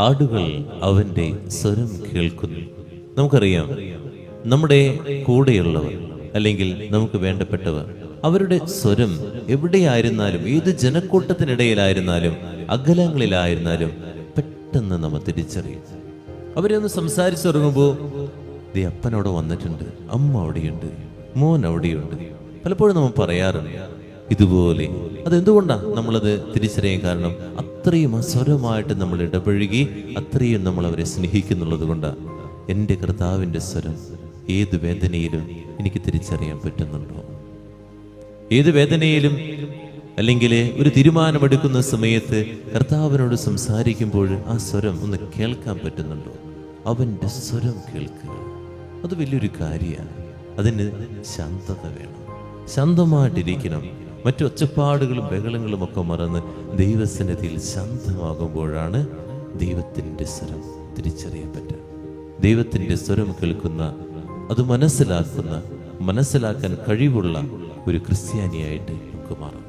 ആടുകൾ അവൻ്റെ സ്വരം കേൾക്കുന്നു. നമുക്കറിയാം, നമ്മുടെ കൂടെയുള്ളവർ അല്ലെങ്കിൽ നമുക്ക് വേണ്ടപ്പെട്ടവർ അവരുടെ സ്വരം എവിടെയായിരുന്നാലും, ഏത് ജനക്കൂട്ടത്തിനിടയിലായിരുന്നാലും, അകലങ്ങളിലായിരുന്നാലും പെട്ടെന്ന് നമ്മൾ തിരിച്ചറിയും. അവരെ ഒന്ന് സംസാരിച്ചിറങ്ങുമ്പോൾ ദേ അപ്പനവിടെ വന്നിട്ടുണ്ട്, അമ്മ അവിടെയുണ്ട്, മോൻ അവിടെയുണ്ട്. പലപ്പോഴും നമ്മൾ പറയാറുണ്ട് ഇതുപോലെ. അതെന്തുകൊണ്ടാണ് നമ്മളത് തിരിച്ചറിയാൻ കാരണം? അത്രയും സ്വരമായിട്ട് നമ്മൾ ഇടപഴകി, അത്രയും നമ്മൾ അവരെ സ്നേഹിക്കുന്നുള്ളത് കൊണ്ടാണ്. എൻ്റെ കർത്താവിൻ്റെ സ്വരം ഏത് വേദനയിലും എനിക്ക് തിരിച്ചറിയാൻ പറ്റുന്നുണ്ടോ? ഏത് വേദനയിലും അല്ലെങ്കിൽ ഒരു തീരുമാനമെടുക്കുന്ന സമയത്ത് കർത്താവിനോട് സംസാരിക്കുമ്പോൾ ആ സ്വരം ഒന്ന് കേൾക്കാൻ പറ്റുന്നുണ്ടോ? അവൻ്റെ സ്വരം കേൾക്കുക, അത് വലിയൊരു കാര്യമാണ്. അതിന് ശാന്തത വേണം, ശാന്തമായിട്ടിരിക്കണം. മറ്റു ഒച്ചപ്പാടുകളും ബഹളങ്ങളും ഒക്കെ മറന്ന് ദൈവസന്നിധിയിൽ ശാന്തമാകുമ്പോഴാണ് ദൈവത്തിൻ്റെ സ്വരം തിരിച്ചറിയാൻ പറ്റുക. ദൈവത്തിൻ്റെ സ്വരം കേൾക്കുന്ന, അത് മനസ്സിലാക്കാൻ കഴിവുള്ള ഒരു ക്രിസ്ത്യാനിയായിട്ട് നമുക്ക് മാറാം.